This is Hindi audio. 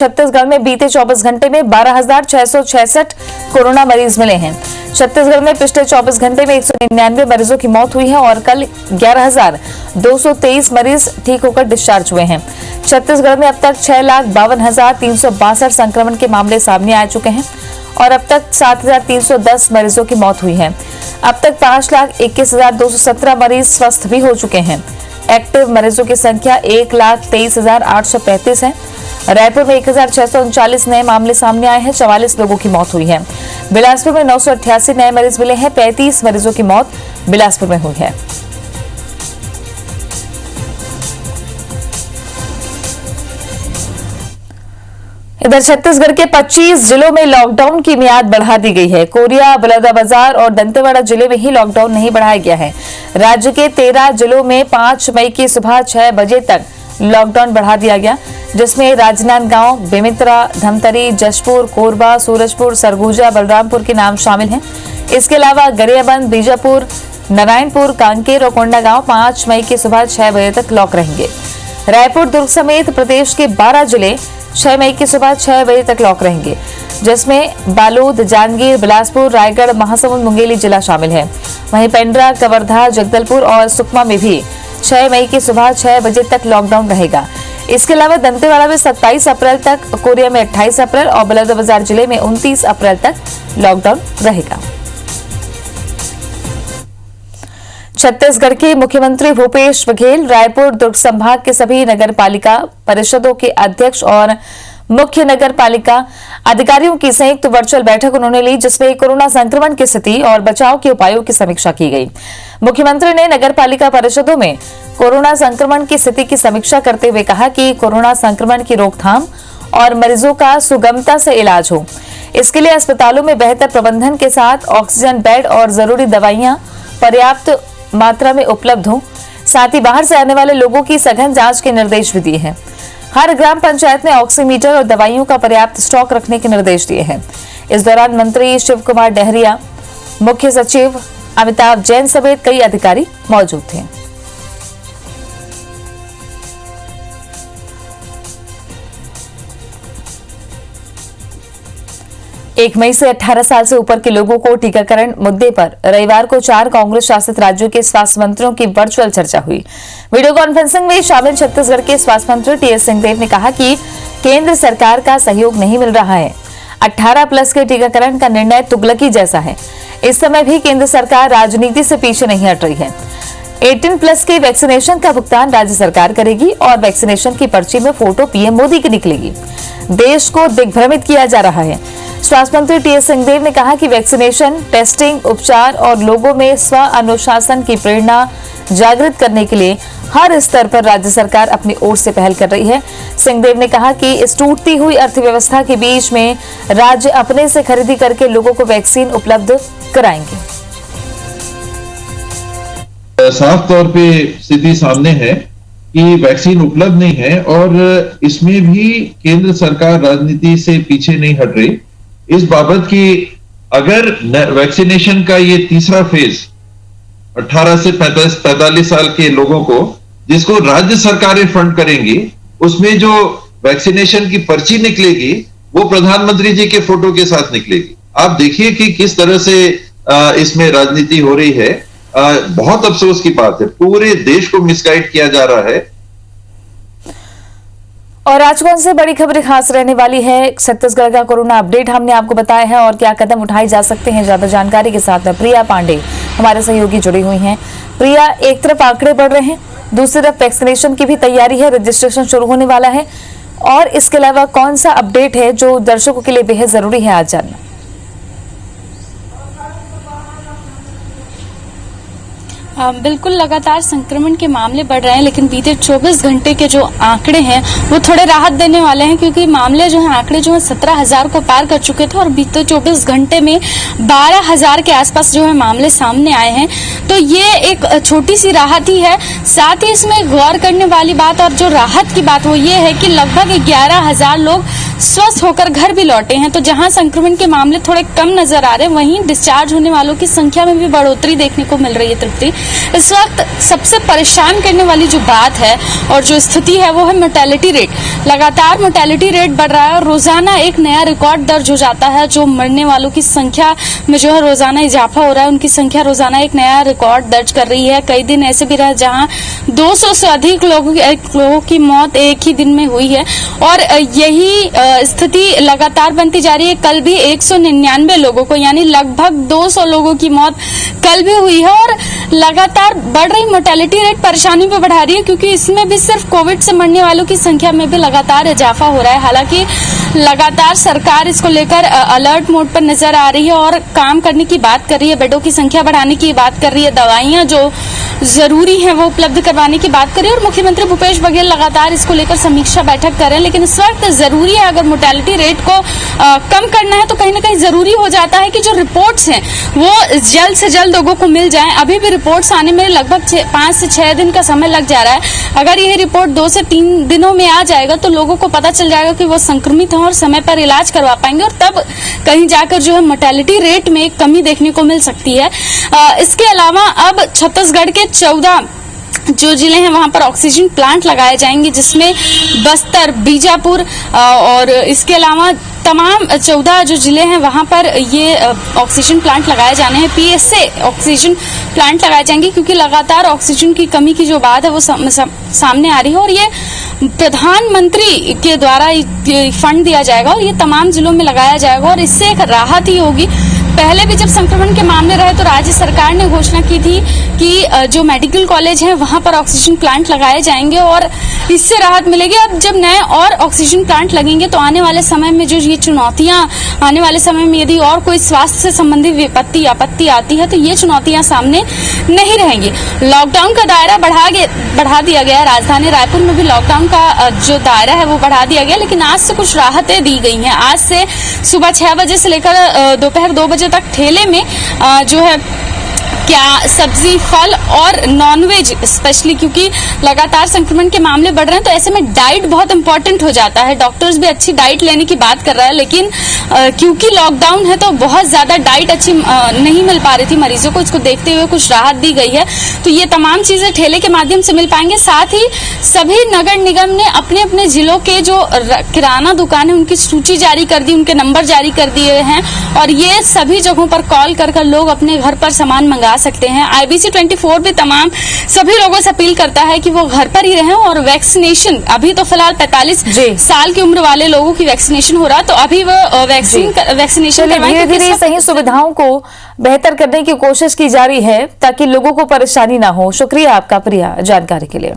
छत्तीसगढ़ में बीते 24 घंटे में 12,666 कोरोना मरीज मिले हैं। छत्तीसगढ़ में पिछले 24 घंटे में 199 मरीजों की मौत हुई है और कल 11,223 मरीज ठीक होकर डिस्चार्ज हुए हैं। छत्तीसगढ़ में अब तक 6,52,362 संक्रमण के मामले सामने आ चुके हैं और अब तक 7,310 मरीजों की मौत हुई है। अब तक 5,21,217 मरीज स्वस्थ भी हो चुके हैं। एक्टिव मरीजों की संख्या 1,23,835 है। रायपुर में 1,639 नए मामले सामने आए हैं। 44 लोगों की मौत हुई है। बिलासपुर में 988 नए मरीज मिले हैं। 35 मरीजों की मौत बिलासपुर में हुई है। इधर छत्तीसगढ़ के 25 जिलों में लॉकडाउन की मियाद बढ़ा दी गई है। कोरिया, बलौदाबाजार और दंतेवाड़ा जिले में ही लॉकडाउन नहीं बढ़ाया गया है। राज्य के 13 जिलों में 5 मई की सुबह 6 बजे तक लॉकडाउन बढ़ा दिया गया, जिसमें राजनांदगांव, बेमेतरा, धमतरी, जशपुर, कोरबा, सूरजपुर, सरगुजा, बलरामपुर के नाम शामिल हैं। इसके अलावा गरियाबंद, बीजापुर, नारायणपुर, कांकेर और कोंडागांव 5 मई की सुबह 6 बजे तक लॉक रहेंगे। रायपुर, दुर्ग समेत प्रदेश के 12 जिले 6 मई की सुबह 6 बजे तक लॉक रहेंगे, जिसमें बालोद, जांजगीर, बिलासपुर, रायगढ़, महासमुंद, मुंगेली जिला शामिल है। वहीं पेंड्रा, कवर्धा, जगदलपुर और सुकमा में भी 6 मई की सुबह 6 बजे तक लॉकडाउन रहेगा। इसके अलावा दंतेवाड़ा में 27 अप्रैल तक, कोरिया में 28 अप्रैल और बलौदाबाजार जिले में 29 अप्रैल तक लॉकडाउन रहेगा। छत्तीसगढ़ के मुख्यमंत्री भूपेश बघेल रायपुर, दुर्ग संभाग के सभी नगर पालिका परिषदों के अध्यक्ष और मुख्य नगर पालिका अधिकारियों की संयुक्त वर्चुअल बैठक उन्होंने ली, जिसमें कोरोना संक्रमण की स्थिति और बचाव के उपायों की समीक्षा की गई। मुख्यमंत्री ने नगर पालिका परिषदों में कोरोना संक्रमण की स्थिति की समीक्षा करते हुए कहा कि कोरोना संक्रमण की रोकथाम और मरीजों का सुगमता से इलाज हो, इसके लिए अस्पतालों में बेहतर प्रबंधन के साथ ऑक्सीजन बेड और जरूरी दवाइयां पर्याप्त मात्रा में उपलब्ध हो। साथ ही बाहर से आने वाले लोगों की सघन जांच के निर्देश भी दिए हैं। हर ग्राम पंचायत में ऑक्सीमीटर और दवाइयों का पर्याप्त स्टॉक रखने के निर्देश दिए हैं। इस दौरान मंत्री शिव कुमार डहरिया, मुख्य सचिव अमिताभ जैन समेत कई अधिकारी मौजूद थे। 1 मई से 18 साल से ऊपर के लोगों को टीकाकरण मुद्दे पर रविवार को 4 कांग्रेस शासित राज्यों के स्वास्थ्य मंत्रियों की वर्चुअल चर्चा हुई। वीडियो कॉन्फ्रेंसिंग में शामिल छत्तीसगढ़ के स्वास्थ्य मंत्री टीएस सिंहदेव ने कहा कि केंद्र सरकार का सहयोग नहीं मिल रहा है। 18+ के टीकाकरण का निर्णय तुगलकी जैसा है। इस समय भी केंद्र सरकार राजनीति से पीछे नहीं हट रही है। 18+ के वैक्सीनेशन का भुगतान राज्य सरकार करेगी और वैक्सीनेशन की पर्ची में फोटो पीएम मोदी की निकलेगी। देश को दिग्भ्रमित किया जा रहा है। स्वास्थ्य मंत्री टीएस सिंहदेव ने कहा कि वैक्सीनेशन, टेस्टिंग, उपचार और लोगों में स्व अनुशासन की प्रेरणा जागृत करने के लिए हर स्तर पर राज्य सरकार अपनी ओर से पहल कर रही है। सिंहदेव ने कहा कि इस टूटती हुई अर्थव्यवस्था के बीच में राज्य अपने से खरीदी करके लोगों को वैक्सीन उपलब्ध कराएंगे। साफ तौर पे स्थिति सामने है कि वैक्सीन उपलब्ध नहीं है और इसमें भी केंद्र सरकार राजनीति से पीछे नहीं हट रही। इस बाबत की अगर वैक्सीनेशन का ये तीसरा फेज 18 से 45 साल के लोगों को, जिसको राज्य सरकारें फंड करेंगी, उसमें जो वैक्सीनेशन की पर्ची निकलेगी वो प्रधानमंत्री जी के फोटो के साथ निकलेगी। आप देखिए कि किस तरह से इसमें राजनीति हो रही है। बहुत अफसोस की बात है, पूरे देश को मिसगाइड किया जा रहा है। और आज कौन से बड़ी खबरें खास रहने वाली है, छत्तीसगढ़ का कोरोना अपडेट हमने आपको बताया है और क्या कदम उठाए जा सकते हैं। ज्यादा जानकारी के साथ प्रिया पांडे हमारे सहयोगी जुड़ी हुई हैं। प्रिया, एक तरफ आंकड़े बढ़ रहे हैं, दूसरी तरफ वैक्सीनेशन की भी तैयारी है, रजिस्ट्रेशन शुरू होने वाला है, और इसके अलावा कौन सा अपडेट है जो दर्शकों के लिए बेहद जरूरी है आज जानना? बिल्कुल, लगातार संक्रमण के मामले बढ़ रहे हैं, लेकिन बीते 24 घंटे के जो आंकड़े हैं वो थोड़े राहत देने वाले हैं, क्योंकि मामले जो हैं, आंकड़े जो हैं 17,000 को पार कर चुके थे और बीते 24 घंटे में 12,000 के आसपास जो है मामले सामने आए हैं। तो ये एक छोटी सी राहत ही है। साथ ही इसमें गौर करने वाली बात और जो राहत की बात वो ये है कि लगभग 11,000 लोग स्वस्थ होकर घर भी लौटे हैं। तो जहां संक्रमण के मामले थोड़े कम नजर आ रहे हैं, वहीं डिस्चार्ज होने वालों की संख्या में भी बढ़ोतरी देखने को मिल रही है। तृप्ति, इस वक्त सबसे परेशान करने वाली जो बात है और जो स्थिति है वो है मोर्टेलिटी रेट। लगातार मोर्टेलिटी रेट बढ़ रहा है और रोजाना एक नया रिकॉर्ड दर्ज हो जाता है। जो मरने वालों की संख्या में जो है रोजाना इजाफा हो रहा है, उनकी संख्या रोजाना एक नया रिकॉर्ड दर्ज कर रही है। कई दिन ऐसे भी रहे जहां 200 से अधिक लोगों की मौत एक ही दिन में हुई है और यही स्थिति लगातार बनती जा रही है। कल भी 199 लोगों को, यानी लगभग 200 लोगों की मौत कल भी हुई है और लगातार बढ़ रही मोर्टेलिटी रेट परेशानी पे बढ़ा रही है, क्योंकि इसमें भी सिर्फ कोविड से मरने वालों की संख्या में भी लगातार इजाफा हो रहा है। हालांकि लगातार सरकार इसको लेकर अलर्ट मोड पर नजर आ रही है और काम करने की बात कर रही है, बेडों की संख्या बढ़ाने की बात कर रही है, दवाइयां जो जरूरी है वो उपलब्ध करवाने की बात कर रही है और मुख्यमंत्री भूपेश बघेल लगातार इसको लेकर समीक्षा बैठक कर रहे हैं। लेकिन इस वक्त जरूरी है, अगर मोर्टेलिटी रेट को कम करना है तो कहीं ना कहीं जरूरी हो जाता है कि जो रिपोर्ट्स हैं वो जल्द से जल्द लोगों को मिल जाए। अभी भी रिपोर्ट्स आने में लगभग 5 से 6 दिन का समय लग जा रहा है। अगर यह रिपोर्ट 2 से 3 दिनों में आ जाएगा तो लोगों को पता चल जाएगा कि वो संक्रमित हैं और समय पर इलाज करवा पाएंगे और तब कहीं जाकर जो है मोर्टेलिटी रेट में कमी देखने को मिल सकती है। इसके अलावा अब छत्तीसगढ़ के 14 जो जिले हैं वहां पर ऑक्सीजन प्लांट लगाए जाएंगे, जिसमें बस्तर, बीजापुर और इसके अलावा तमाम 14 जो जिले हैं वहां पर ये ऑक्सीजन प्लांट लगाए जाने हैं। पीएसए ऑक्सीजन प्लांट लगाए जाएंगे क्योंकि लगातार ऑक्सीजन की कमी की जो बात है वो सामने आ रही है और ये प्रधानमंत्री के द्वारा फंड दिया जाएगा और ये तमाम जिलों में लगाया जाएगा और इससे एक राहत ही होगी। पहले भी जब संक्रमण के मामले रहे तो राज्य सरकार ने घोषणा की थी कि जो मेडिकल कॉलेज हैं वहां पर ऑक्सीजन प्लांट लगाए जाएंगे और इससे राहत मिलेगी। अब जब नए और ऑक्सीजन प्लांट लगेंगे तो आने वाले समय में जो ये चुनौतियां, आने वाले समय में यदि और कोई स्वास्थ्य से संबंधित विपत्ति आपत्ति आती है तो ये चुनौतियां सामने नहीं रहेंगी। लॉकडाउन का दायरा बढ़ा दिया गया है। राजधानी रायपुर में भी लॉकडाउन का जो दायरा है वो बढ़ा दिया गया, लेकिन आज से कुछ राहतें दी गई हैं। आज से सुबह 6 बजे से लेकर दोपहर 2 बजे तक ठेले में जो है क्या सब्जी, फल और नॉनवेज, स्पेशली क्योंकि लगातार संक्रमण के मामले बढ़ रहे हैं तो ऐसे में डाइट बहुत इंपॉर्टेंट हो जाता है। डॉक्टर्स भी अच्छी डाइट लेने की बात कर रहा है, लेकिन क्योंकि लॉकडाउन है तो बहुत ज्यादा डाइट अच्छी नहीं मिल पा रही थी मरीजों को। इसको देखते हुए कुछ राहत दी गई है, तो ये तमाम चीजें ठेले के माध्यम से मिल पाएंगे। साथ ही सभी नगर निगम ने अपने अपने जिलों के जो किराना दुकान है उनकी सूची जारी कर दी, उनके नंबर जारी कर दिए हैं और ये सभी जगहों पर कॉल कर लोग अपने घर पर सामान मंगा सकते हैं। IBC 24 भी तमाम सभी लोगों से अपील करता है कि वो घर पर ही रहें और वैक्सीनेशन, अभी तो फिलहाल 45 साल की उम्र वाले लोगों की वैक्सीनेशन हो रहा, तो अभी वो वैक्सीनेशन धीरे-धीरे सही सुविधाओं को बेहतर करने की कोशिश की जा रही है ताकि लोगों को परेशानी ना हो। शुक्रिया आपका प्रिया जानकारी के लिए।